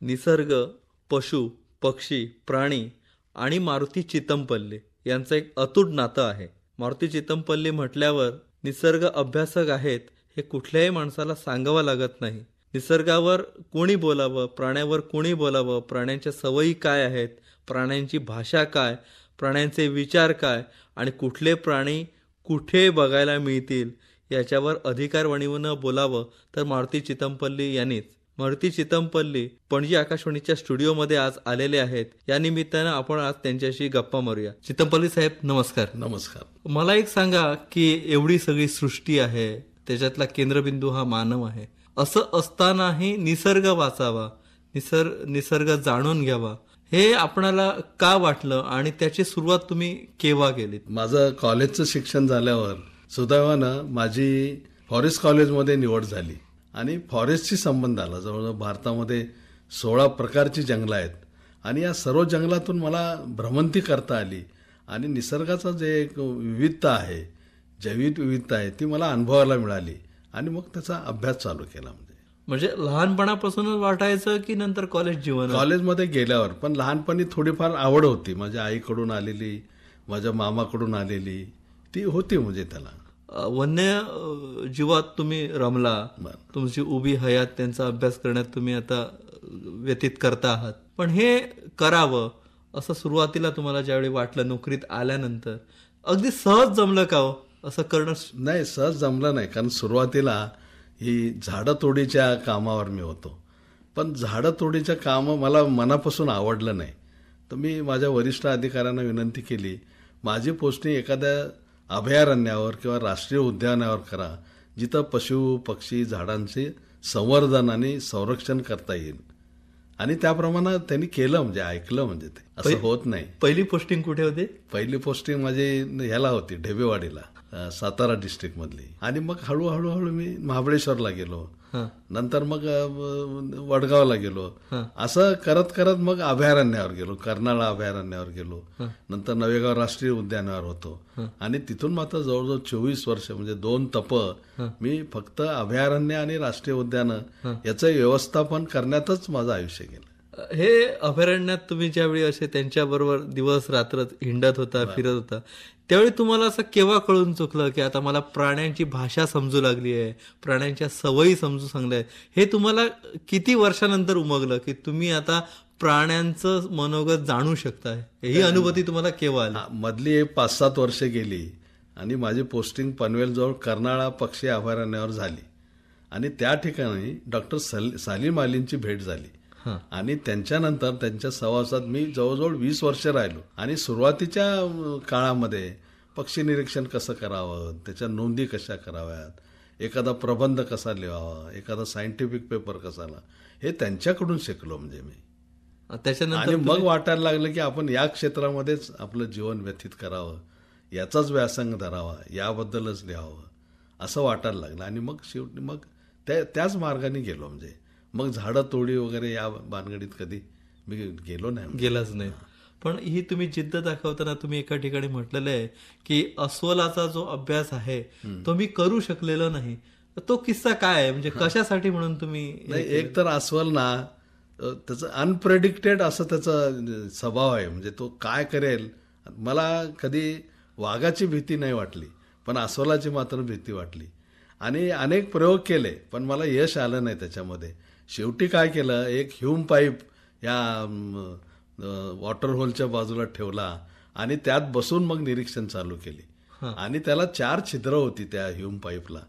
निसर्ग, पशु, पक्षी, प्राणी आणि मारुती चितमपल्ली यांचं एक अतूट नातं आहे. मारुती चितमपल्ली म्हटल्यावर निसर्ग अभ्यासक आहेत हे कुठल्याही माणसाला सांगावं लागत नाही. निसर्गावर कोणी बोलावं, प्राण्यावर कोणी बोलावं, प्राण्यांच्या सवयी काय आहेत, प्राण्यांची भाषा काय, प्राण्यांचे विचार काय आणि कुठले प्राणी कुठे बघायला मिळतील याच्यावर अधिकारवाणीनं बोलावं तर मारुती चितमपल्ली यांनीच. मारुती चितमपल्ली पणजी आकाशवाणीच्या स्टुडिओमध्ये आज आलेले आहेत. या निमित्तानं आपण आज त्यांच्याशी गप्पा मारूया. चितमपल्ली साहेब नमस्कार. नमस्कार. मला एक सांगा की एवढी सगळी सृष्टी आहे, त्याच्यातला केंद्रबिंदू हा मानव आहे, असं असतानाही निसर्ग वाचावा, निसर्ग जाणून घ्यावा हे आपणाला का वाटलं आणि त्याची सुरुवात तुम्ही केव्हा केली? माझं कॉलेजचं शिक्षण झाल्यावर सुदैवानं माझी फॉरेस्ट कॉलेजमध्ये निवड झाली आणि फॉरेस्टशी संबंध आला. जवळजवळ भारतामध्ये 16 प्रकारची जंगलं आहेत आणि या सर्व जंगलातून मला भ्रमंती करता आली आणि निसर्गाचं जे एक विविधता आहे, जैविक विविधता आहे ती मला अनुभवायला मिळाली आणि मग त्याचा अभ्यास चालू केला. म्हणजे लहानपणापासूनच वाटायचं की नंतर कॉलेज जीवन? कॉलेजमध्ये गेल्यावर, पण लहानपणी थोडीफार आवड होती. माझ्या आईकडून आलेली, माझ्या मामाकडून आलेली ती होती. म्हणजे त्याला वन्य जीवात तुम्ही रमला, तुमची उभी हयात त्यांचा अभ्यास करण्यात तुम्ही आता व्यतीत करता आहात. पण हे करावं असं सुरुवातीला तुम्हाला ज्यावेळी वाटलं नोकरीत आल्यानंतर अगदी सहज जमलं का हो असं करणं? नाही, सहज जमलं नाही. कारण सुरुवातीला ही झाडं तोडीच्या कामावर मी होतो, पण झाडं तोडीचं काम मला मनापासून आवडलं नाही. तर मी माझ्या वरिष्ठ अधिकाऱ्यांना विनंती केली, माझी पोस्टिंग एखाद्या अभयारण्यावर किंवा राष्ट्रीय उद्यानावर करा, जिथं पशु पक्षी झाडांचे संवर्धन आणि संरक्षण करता येईल. आणि त्याप्रमाणे त्यांनी केलं, म्हणजे ऐकलं. म्हणजे ते असं होत नाही. पहिली पोस्टिंग कुठे होती? पहिली पोस्टिंग माझी ह्याला होती, ढेबेवाडीला, सातारा डिस्ट्रिक्ट मधली. आणि मग हळूहळू मी महाबळेश्वरला गेलो, नंतर मग वडगावला गेलो. असं करत करत मग अभयारण्यावर गेलो, कर्नाळा अभयारण्यावर गेलो, नंतर नवेगाव राष्ट्रीय उद्यानावर होतो. आणि तिथून मात्र जवळजवळ 24 वर्ष, म्हणजे 2 तप मी फक्त अभयारण्य आणि राष्ट्रीय उद्यान याचं व्यवस्थापन करण्यातच माझं आयुष्य गेलं. हे अभयारण्यात तुम्ही ज्यावेळी असे त्यांच्याबरोबर दिवस रात्र हिंडत होता, फिरत होता, त्यावेळी तुम्हाला असं केव्हा कळून चुकलं की आता मला प्राण्यांची भाषा समजू लागली आहे, प्राण्यांच्या सवयी समजू सांगल्या आहेत? हे तुम्हाला किती वर्षानंतर उमगलं की तुम्ही आता प्राण्यांचं मनोगत जाणू शकताय? ही अनुभूती तुम्हाला केव्हा आली? मधली 5-7 वर्ष गेली आणि माझी पोस्टिंग पनवेलजवळ कर्नाळा पक्षी अभयारण्यावर झाली. आणि त्या ठिकाणी डॉक्टर सालीम अलींची भेट झाली आणि त्यांच्यानंतर त्यांच्या सहवासात मी जवळजवळ 20 वर्ष राहिलो. आणि सुरुवातीच्या काळामध्ये पक्षी निरीक्षण कसं करावं, त्याच्या नोंदी कशा कराव्यात, एखादा प्रबंध कसा लिहावा, एखादा सायंटिफिक पेपर कसा, हे त्यांच्याकडून शिकलो. म्हणजे मी त्याच्यानंतर आणि मग वाटायला लागलं की आपण या क्षेत्रामध्येच आपलं जीवन व्यतीत करावं, याचाच व्यासंग धरावा, याबद्दलच लिहावं असं वाटायला लागलं. आणि मग शेवटी मग त्याच मार्गाने गेलो. म्हणजे मग झाडं तोडी वगैरे या भानगडीत कधी मी गेलाच नाही. पण ही तुम्ही जिद्द दाखवताना तुम्ही एका ठिकाणी म्हटलेलं आहे की अस्वलाचा जो अभ्यास आहे तो मी करू शकलेलो नाही. तो किस्सा काय आहे? म्हणजे कशासाठी म्हणून तुम्ही? एक तर अस्वल ना, त्याचं अनप्रेडिक्टेड असं त्याचा स्वभाव आहे. म्हणजे तो काय करेल. मला कधी वाघाची भीती नाही वाटली, पण अस्वलाची मात्र भीती वाटली. आणि अनेक प्रयोग केले, पण मला यश आलं नाही त्याच्यामध्ये. शेवटी काय केलं, एक ह्यूम पाईप या वॉटर होलच्या बाजूला ठेवला आणि त्यात बसून मग निरीक्षण चालू केली. आणि त्याला 4 छिद्र होती त्या ह्यूम पाईपला.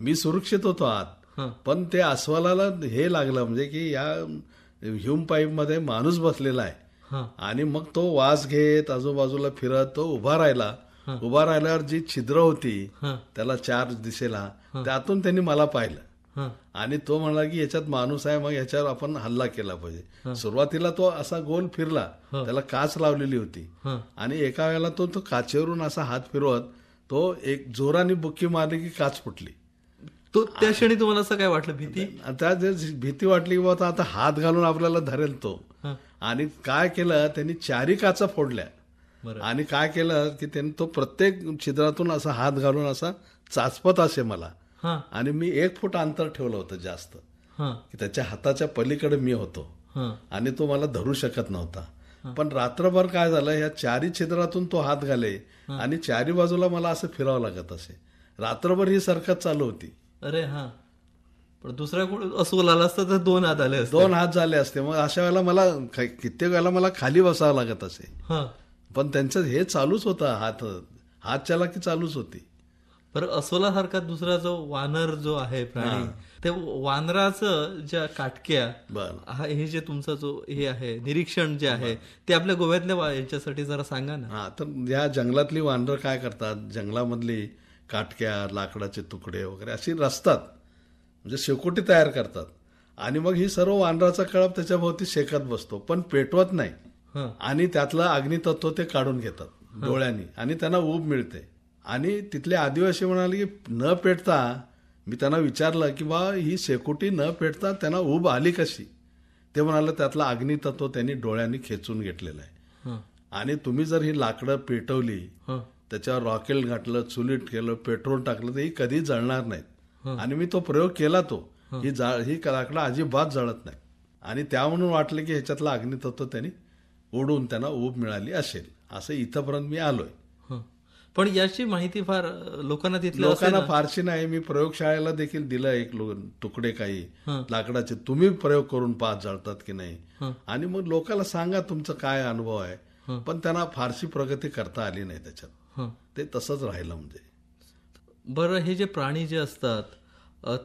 मी सुरक्षित होतो आत, पण ते अस्वलाला हे लागलं, म्हणजे की या ह्यूम पाईप मध्ये माणूस बसलेला आहे. आणि मग तो वास घेत आजूबाजूला फिरत तो उभा राहिला. उभा राहिल्यावर जी छिद्र होती त्याला 4 दिशेला, त्यातून त्यांनी मला पाहिलं आणि तो म्हणला की याच्यात माणूस आहे, मग याच्यावर आपण हल्ला केला पाहिजे. सुरुवातीला तो असा गोल फिरला, त्याला काच लावलेली होती आणि एका वेळेला तो काचेवरून असा हात फिरवत तो एक जोराने बुक्की मारली की काच फुटली. तो त्या क्षणी तुम्हाला असं काय वाटलं? भीती? त्या भीती वाटली की बाबा आता हात घालून आपल्याला धरेल तो. आणि काय केलं त्यांनी 4 काचा फोडल्या आणि काय केलं की त्यांनी तो प्रत्येक छिद्रातून असा हात घालून असा चाचपत असे मला. आणि मी 1 फूट अंतर ठेवलं होतं जास्त, की त्याच्या हाताच्या पलीकडे मी होतो. हं, आणि तो मला धरू शकत नव्हता. पण रात्रभर काय झालं, ह्या चारी छिद्रातून तो हात घाले आणि चारी बाजूला मला असं फिरावं लागत असे. रात्रभर ही सरकत चालू होती. अरे हा, पण दुसऱ्या कोण अस्वल आला असता तर 2 हात आले असते. 2 हात झाले असते. मग अशा वेळेला मला कित्येक वेळेला मला खाली बसावं लागत असे. हा, पण त्यांचं हे चालूच होतं, हात चला की चालूच होती. बरं अस्वलासारखा दुसरा जो वानर जो आहे प्राणी, ते वानराचं ज्या काटक्या बरं. हे जे तुमचा जो हे आहे निरीक्षण जे आहे ते आपल्या गोव्यातल्या याच्यासाठी जरा सांगा ना. हा, तर या जंगलातली वानरं काय करतात, जंगलामधली काटक्या, लाकडाचे तुकडे वगैरे अशी रचतात, म्हणजे शेकोटी तयार करतात. आणि मग ही सर्व वानराचा कळप त्याच्या भोवती शेकत बसतो, पण पेटवत नाही. हं, आणि त्यातलं अग्नितत्व ते काढून घेतात डोळ्यांनी, आणि त्यांना ऊब मिळते. आणि तिथले आदिवासी म्हणाले की न पेटता, मी त्यांना विचारलं की बा ही शेकोटी न पेटता त्यांना ऊब आली कशी. ते म्हणाले त्यातलं अग्नितत्व त्यांनी डोळ्यांनी खेचून घेतलेलं आहे. हं, आणि तुम्ही जर ही लाकडं पेटवली, हं, त्याच्यावर रॉकेल घातलं, चुलीट केलं, पेट्रोल टाकलं, तर ही कधी जळणार नाहीत. हं. आणि मी तो प्रयोग केला. ही लाकडं अजिबात जळत नाही. आणि त्या म्हणून वाटलं की ह्याच्यातलं अग्नितत्व त्यांनी ओढून त्यांना ऊब मिळाली असेल. असं इथंपर्यंत मी आलोय. हं. पण याची माहिती फार लोकांना तिथल्या असेल लोकांना ना? फारशी नाही. मी प्रयोगशाळेला देखील दिलं एक तुकडे काही हं, लाकडाचे, तुम्ही प्रयोग करून पाहत जळतात की नाही. हं, आणि मग लोकांना सांगा तुमचा काय अनुभव आहे. हं. पण त्यांना फारशी प्रगती करता आली नाही त्याच्यात. हं. ते तसंच राहिलं. म्हणजे बरं, हे जे प्राणी जे असतात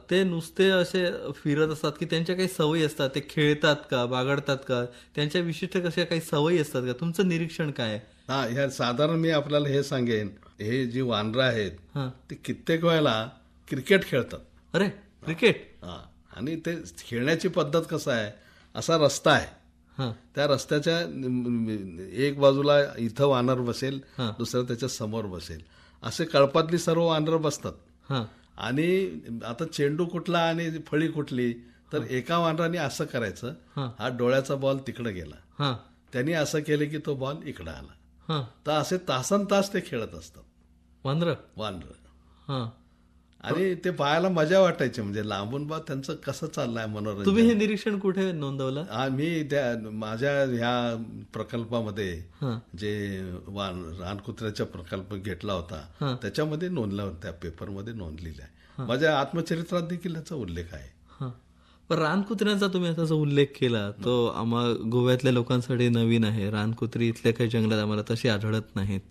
ते नुसते असे फिरत असतात की त्यांच्या काही सवयी असतात, ते खेळतात का, बागडतात का, त्यांच्या विशिष्ट कशा काही सवयी असतात का? तुमचं निरीक्षण काय आहे? हा, ह्या साधारण मी आपल्याला हे सांगेन, हे जी वानरं आहेत हं. ते कित्येक वेळेला क्रिकेट खेळतात. अरे, क्रिकेट. हा, आणि ते खेळण्याची पद्धत कसं आहे, असा रस्ता आहे, हं, त्या रस्त्याच्या एक बाजूला इथं वानर बसेल, हं. दुसरं त्याच्या समोर बसेल, असे कळपातली सर्व वानरं बसतात. हं, आणि आता चेंडू कुठला आणि फळी कुठली, तर एका वानराने असं करायचं, हं. हा डोळ्याचा बॉल तिकडे गेला, हं, त्यांनी असं केलं की तो बॉल इकडे आला. हं. तर असे तासन तास ते खेळत असतात वानरं. वानर. हं. आणि ते पाहायला मजा वाटायची, म्हणजे लांबून बा त्यांचं कसं चाललंय मनोरंजन. तुम्ही हे निरीक्षण कुठे नोंदवलं? मी त्या माझ्या ह्या प्रकल्पामध्ये हं, जे रानकुत्र्याचा प्रकल्प घेतला होता, हं. त्याच्यामध्ये नोंदला होता, त्या पेपरमध्ये नोंदलेला आहे. माझ्या आत्मचरित्रात देखील याचा उल्लेख आहे. हं. पण रानकुत्र्यांचा तुम्ही आता जो उल्लेख केला तो आम्हा गोव्यातल्या लोकांसाठी नवीन आहे. रानकुत्री इथल्या काही जंगलात आम्हाला तशी आढळत नाहीत.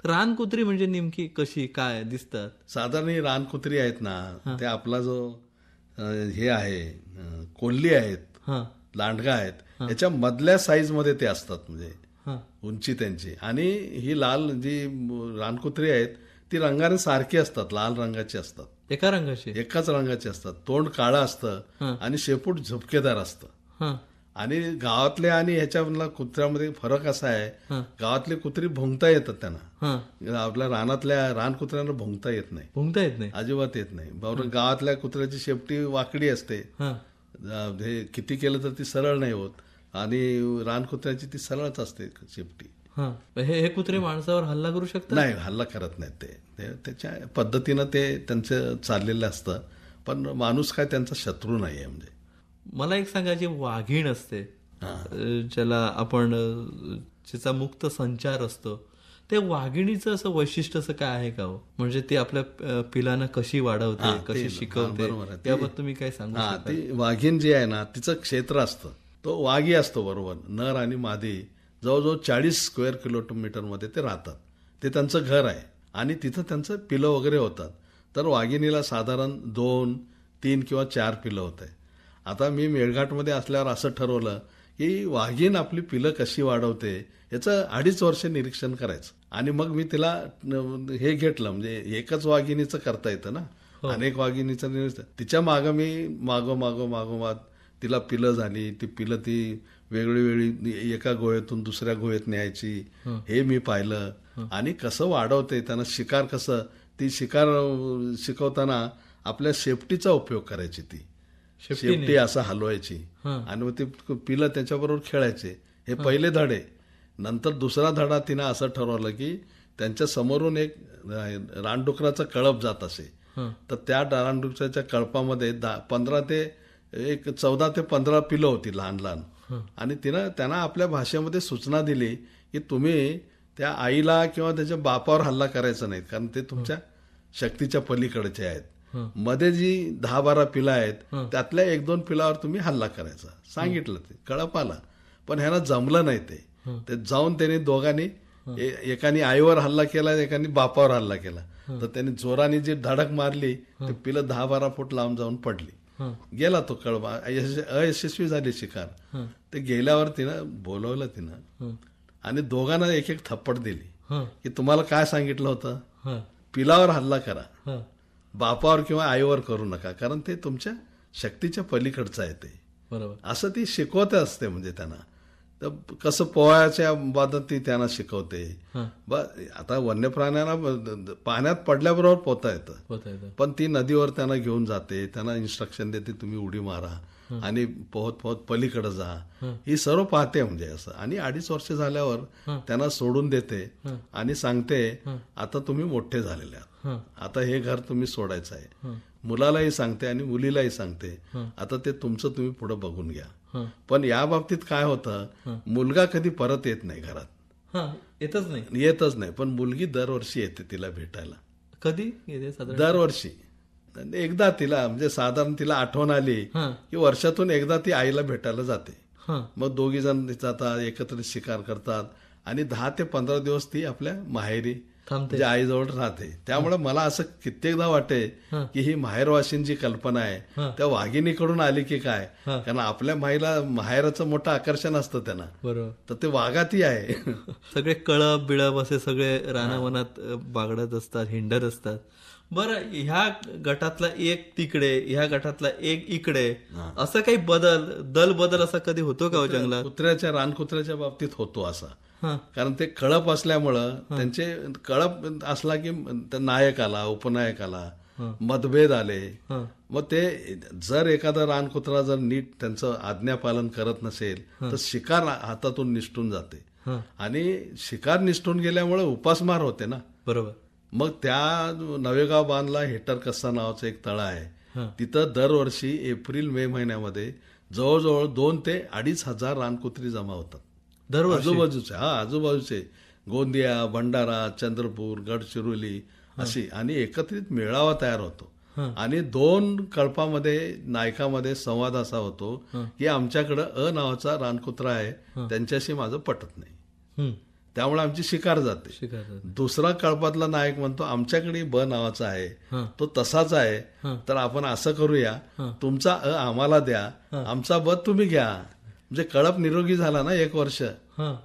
तर रानकुत्री म्हणजे नेमकी कशी काय दिसतात? साधारण ही रानकुत्री आहेत ना, ते आपला जो हे आहे, कोल्ही आहेत, हं, लांडगा आहेत, याच्या मधल्या साईजमध्ये ते असतात, म्हणजे हं, उंची त्यांची. आणि ही लाल जी रानकुत्री आहेत ती रंगाने सारखी असतात, लाल रंगाची असतात, एका रंगाची. एकाच रंगाची असतात. तोंड काळं असतं हं. आणि शेपूट झुपकेदार असतं. हं, आणि गावातल्या आणि ह्याच्यामधला कुत्र्यामध्ये फरक असा आहे, हं, गावातली कुत्री भुंकता येतात त्यांना, हं. आपल्या रानातल्या रानकुत्र्यांना भुंकता येत नाही, भुंकता येत नाही. अजिबात येत नाही. बरोबर, गावातल्या कुत्र्याची शेपटी वाकडी असते, हं, हे किती केलं तर ती सरळ नाही होत, आणि रानकुत्र्याची ती सरळच असते शेपटी. हं. हे कुत्रे माणसावर हल्ला करू शकतात? नाही, हल्ला करत नाहीत. ते त्याच्या पद्धतीनं ते त्यांचं चाललेलं असतं. पण माणूस काय त्यांचा शत्रू नाही आहे. म्हणजे मला एक सांगा, जी वाघीण असते ज्याला आपण ज्याचा मुक्त संचार असतो, ते वाघिणीचं असं वैशिष्ट्य असं काय आहे का हो? म्हणजे ती आपल्या पिलांना कशी वाढवते, कशी शिकवते, याबाबत तुम्ही काय सांगू हा, शकता? ती वाघीण जी आहे ना, तिचं क्षेत्र असतं, तो वाघी असतो बरोबर. नर आणि मादी जवळजवळ 40 स्क्वेअर किलोमीटरमध्ये ते राहतात. ते त्यांचं घर आहे आणि तिथं त्यांचं पिलं वगैरे होतात. तर वाघिणीला साधारण 2, 3 किंवा 4 पिलं होत आहे. आता मी मेळघाटमध्ये असल्यावर असं ठरवलं की वाघीण आपली पिलं कशी वाढवते याचं 2.5 वर्ष निरीक्षण करायचं. आणि मग मी तिला हे घेतलं, म्हणजे एकच वाघिणीचं करता येतं ना, अनेक वाघिणीचं निरीक्षण. तिच्या मागं मी मागोमाग तिला पिलं झाली, ती पिलं ती वेगळी एका गोळ्यातून दुसऱ्या गोळ्यात न्यायची, हे मी पाहिलं. आणि कसं वाढवते, त्यांना शिकार कसं, ती शिकार शिकवताना आपल्या शेपटीचा उपयोग करायची, ती शेपटी असं हलवायची आणि मग ती पिलं त्याच्याबरोबर खेळायचे. हे पहिले धडे. नंतर दुसरा धडा तिनं असं ठरवलं की त्यांच्या समोरून एक रानडुकराचा कळप जात असे, तर त्या रानडुकराच्या कळपामध्ये 14 ते 15 पिलं होती लहान लहान. आणि त्यांना आपल्या भाषेमध्ये सूचना दिली की तुम्ही त्या आईला किंवा त्याच्या बापावर हल्ला करायचा नाही, कारण ते तुमच्या शक्तीच्या पलीकडचे आहेत. मध्ये जी 10-12 पिलं आहेत त्यातल्या 1-2 पिलावर तुम्ही हल्ला करायचा सांगितलं. ते कळप आला, पण ह्यांना जमलं नाही. ते जाऊन त्यांनी दोघांनी एकाने आईवर हल्ला केला, एकाने बापावर हल्ला केला. तर त्यांनी जोराने जी धडक मारली ते पिलं 10-12 फूट लांब जाऊन पडली. गेला तो कळपा, अयशस्वी झाली शिकार. ते गेल्यावर तिनं बोलवलं आणि दोघांना एक एक थप्पड दिली की तुम्हाला काय सांगितलं होतं, पिलावर हल्ला करा, बापावर किंवा आईवर करू नका, कारण ते तुमच्या शक्तीच्या पलीकडचं आहे. ते बरोबर असं ती शिकवत असते. म्हणजे त्यांना तर कसं पोहायच्या बाबत ती त्यांना शिकवते. आता वन्य प्राण्यांना पाण्यात पडल्याबरोबर पोहता येतं, पण ती नदीवर त्यांना घेऊन जाते, त्यांना इन्स्ट्रक्शन देते तुम्ही उडी मारा आणि पोहत पोहत पलीकडे जा, ही सर्व पाहते. म्हणजे असं. आणि 2.5 वर्ष झाल्यावर त्यांना सोडून देते आणि सांगते आता तुम्ही मोठे झालेले आहात, आता हे घर तुम्ही सोडायचं आहे. मुलालाही सांगते आणि मुलीलाही सांगते आता ते तुमचं तुम्ही पुढे बघून घ्या. पण या बाबतीत काय होतं, मुलगा कधी परत येत नाही घरात, येतच नाही. पण मुलगी दरवर्षी येते तिला भेटायला. कधी येते? दरवर्षी एकदा. तिला म्हणजे साधारण तिला आठवण आली की वर्षातून एकदा ती आईला भेटायला जाते. मग 2 जण जातात, एकत्र शिकार करतात आणि 10 ते 15 दिवस ती आपल्या माहेरी म्हणजे आईजवळ राहते. त्यामुळे मला असं कित्येकदा वाटे की ही माहेरवाशींची कल्पना आहे त्या वाघिणीकडून आली की काय, कारण आपल्या माहेराचं मोठं आकर्षण असतं त्यांना. बरोबर. तर ते वाघाती आहे. सगळे कळप बिळप असे सगळे रानावनात बागडत असतात, हिंडत असतात. बरं, ह्या गटातला एक तिकडे, ह्या गटातला एक इकडे, असं काही दल बदल असा कधी होतो का हो जंगलात? रानकुत्र्याच्या बाबतीत होतो असा. कारण ते कळप असल्यामुळं त्यांचे कळप असला की नायक आला, उपनायक आला, मतभेद आले. मग ते जर एखादा रानकुत्रा जर नीट त्यांचं आज्ञापालन करत नसेल तर शिकार हातातून निसटून जाते. आणि शिकार निसटून गेल्यामुळे उपासमार होते ना. बरोबर. मग त्या नवेगाव बांधला हेटरकस्सा नावाचं एक तळ आहे. तिथं दरवर्षी एप्रिल-मे महिन्यामध्ये जवळजवळ 2 ते 2.5 हजार रानकुत्री जमा होतात. आजूबाजूचे गोंदिया, भंडारा, चंद्रपूर, गडचिरोली अशी, आणि एकत्रित मेळावा तयार होतो. आणि 2 कळपामध्ये नायकामध्ये संवाद असा होतो की आमच्याकडे नावाचा रानकुत्रा आहे, त्यांच्याशी माझं पटत नाही, त्यामुळे आमची शिकार जाते. दुसरा कळपातला नायक म्हणतो आमच्याकडे नावाचा आहे, तो तसाच आहे, तर आपण असं करूया, तुमचा आम्हाला द्या, आमचा तुम्ही घ्या. म्हणजे कळप निरोगी झाला ना 1 वर्ष.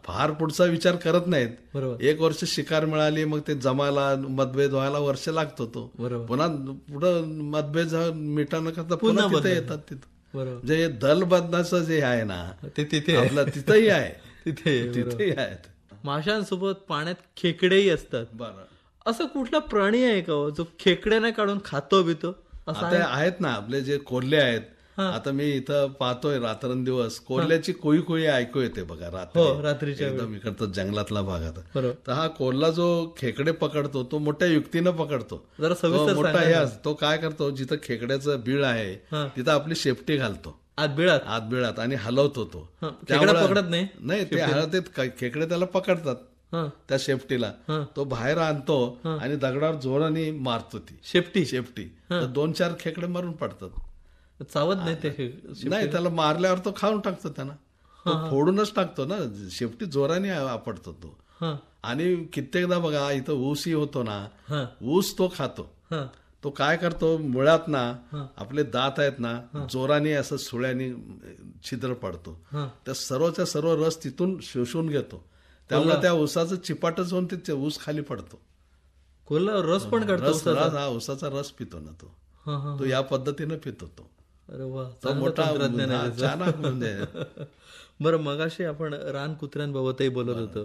फार पुढचा विचार करत नाहीत. 1 वर्ष शिकार मिळाली, मग ते जमायला मतभेद व्हायला वर्ष लागतो. तो पुन्हा पुढं मतभेद मिटाणं करता पुन्हा तिथे येतात. तिथं म्हणजे दलबदनाचं जे आहे ना ते तिथे आपलं तिथंही आहे, तिथेही आहेत. माशांसोबत पाण्यात खेकडेही असतात. बरं, असं कुठला प्राणी आहे का जो खेकड्याने काढून खातो बितो? आता आहेत ना आपले जे कोल्हे आहेत. आता मी इथं पाहतोय रात्रंदिवस कोल्ह्याची कोळी ऐकू येते बघा रात्रीच्या एकदम इकडचं जंगलातला भागात. तर हा कोल्हा जो खेकडे पकडतो तो मोठ्या युक्तीनं पकडतो. मोठा तो काय करतो, जिथं खेकड्याचं बीळ आहे तिथं आपली शेपटी घालतो आत आणि हलवतो. तो पकडत नाही, ते हलवते खेकडे त्याला पकडतात त्या शेपटीला. तो बाहेर आणतो आणि दगडावर जोराने मारतो ती शेपटी. 2-4 खेकडे मारून पडतात. चावत नाही ते? नाही, त्याला मारल्यावर तो खाऊन टाकतो. त्यांना फोडूनच टाकतो ना, शेपटी जोराने आपडतो तो. आणि कित्येकदा बघा इथं ऊसही होतो ना, ऊस तो खातो. तो काय करतो, मुळात ना आपले दात आहेत ना जोराने असं सुळ्याने छिद्र पडतो, त्या सर्वच्या सर्व रस तिथून शोषून घेतो. त्यामुळे त्या ऊसाचं चिपाटच होऊन ते ऊस खाली पडतो. कोल्हा रस पण काढतो? हा, ऊसाचा रस पितो ना तो या पद्धतीनं पितो तो. अरे वा, मोठा म्हणजे. बरं, मगाशी आपण रानकुत्र्यांबाबतही बोलत होतो.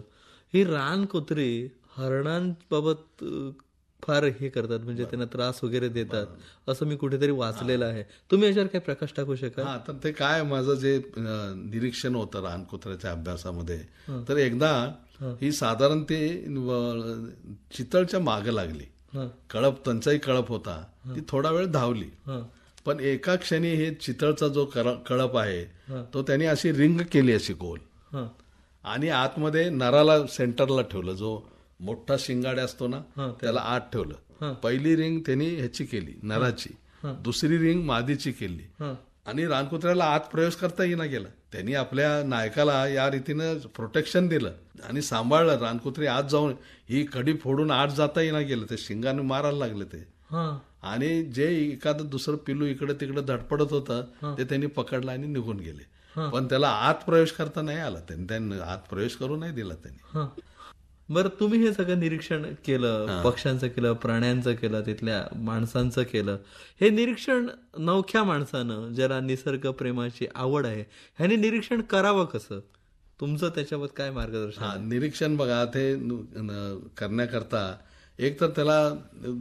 ही रानकुत्री हरणांबाबत फार हे करतात, म्हणजे त्यांना त्रास वगैरे देतात असं मी कुठेतरी वाचलेलं आहे. तुम्ही याच्यावर काही प्रकाश टाकू शकाल? हा, तर ते काय माझं जे निरीक्षण होतं रानकुत्र्याच्या अभ्यासामध्ये, तर एकदा ही साधारण ते चितळच्या मागे लागली. कळप, त्यांचाही कळप होता. ती थोडा वेळ धावली. पण एका क्षणी हे चितळचा जो कळप आहे हा. तो त्यांनी अशी रिंग केली अशी गोल, हा. आणि आतमध्ये नराला सेंटरला ठेवलं. जो मोठा शिंगाडे असतो ना हा, त्याला आत हा. ठेवलं. पहिली रिंग त्यांनी ह्याची केली नराची, हा. दुसरी रिंग मादीची केली, हा. आणि रानकुत्र्याला आत प्रवेश करता येईना गेला. त्यांनी आपल्या नायकाला या रीतीनं प्रोटेक्शन दिलं आणि सांभाळलं. रानकुत्रे आत जाऊन ही कडी फोडून आत जाता येईना गेलं, ते शिंगाने मारायला लागले ते. हा. आणि जे एखादं दुसरं पिल्लू इकडे तिकडे धडपडत होतं ते त्यांनी पकडलं आणि निघून गेले. पण त्याला आत प्रवेश करता नाही आला, त्यांनी आत प्रवेश करू नाही दिला त्यांनी. हा. बरं, तुम्ही हे सगळं निरीक्षण केलं, पक्ष्यांचं केलं, प्राण्यांचं केलं, तिथल्या माणसांचं केलं. हे निरीक्षण नवख्या माणसानं, ज्याला निसर्ग प्रेमाची आवड आहे, ह्याने निरीक्षण करावं कसं? तुमचं त्याच्यावर काय मार्गदर्शन? हा, निरीक्षण बघा, ते करण्याकरता एक तर त्याला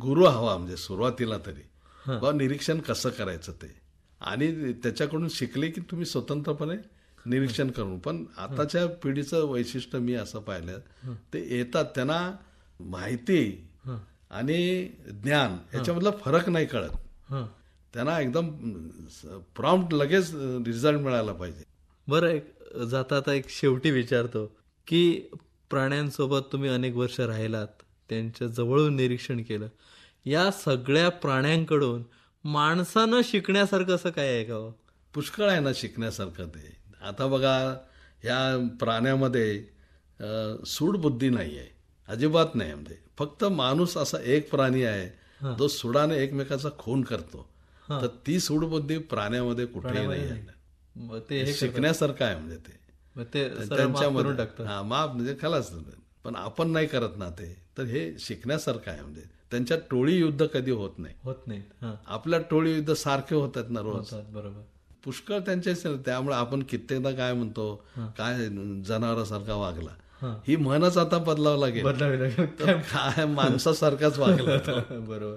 गुरु हवा, म्हणजे सुरुवातीला तरी बघा निरीक्षण कसं करायचं ते, आणि त्याच्याकडून शिकले की तुम्ही स्वतंत्रपणे निरीक्षण करून. पण आताच्या पिढीचं वैशिष्ट्य मी असं पाहिलं, ते येतात त्यांना माहिती आणि ज्ञान याच्यामधला फरक नाही कळत. त्यांना एकदम प्रॉम्प्ट लगेच रिझल्ट मिळायला पाहिजे. बरं, एक जाता एक शेवटी विचारतो की प्राण्यांसोबत तुम्ही अनेक वर्ष राहिलात, त्यांच्या जवळून निरीक्षण केलं, या सगळ्या प्राण्यांकडून माणसानं शिकण्यासारखं असं काय आहे का? पुष्कळ आहे ना शिकण्यासारखं ते. आता बघा, ह्या प्राण्यामध्ये सूडबुद्धी नाही आहे, अजिबात नाही. म्हणजे फक्त माणूस असा एक प्राणी आहे जो सुडाने एकमेकाचा खून करतो. तर ती सूडबुद्धी प्राण्यामध्ये कुठेही नाही आहे. ते शिकण्यासारखं आहे. म्हणजे ते त्यांच्यामध्ये माप म्हणजे खलाच. पण आपण नाही करत ना ते, तर हे शिकण्यासारखं आहे. म्हणजे त्यांच्यात टोळी युद्ध कधी होत नाही. आपल्या टोळी युद्ध सारखे होतात ना रोज. बरोबर. पुष्कळ त्यांचे. त्यामुळे आपण कित्येकदा काय म्हणतो, काय जनावरासारखा वागला, ही म्हणच आता बदलावं लागेल. काय माणसासारखाच वागला. बरोबर.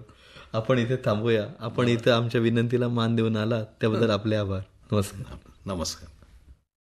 आपण इथे थांबूया. आपण इथे आमच्या विनंतीला मान देऊन आलात त्याबद्दल आपले आभार. नमस्कार. नमस्कार.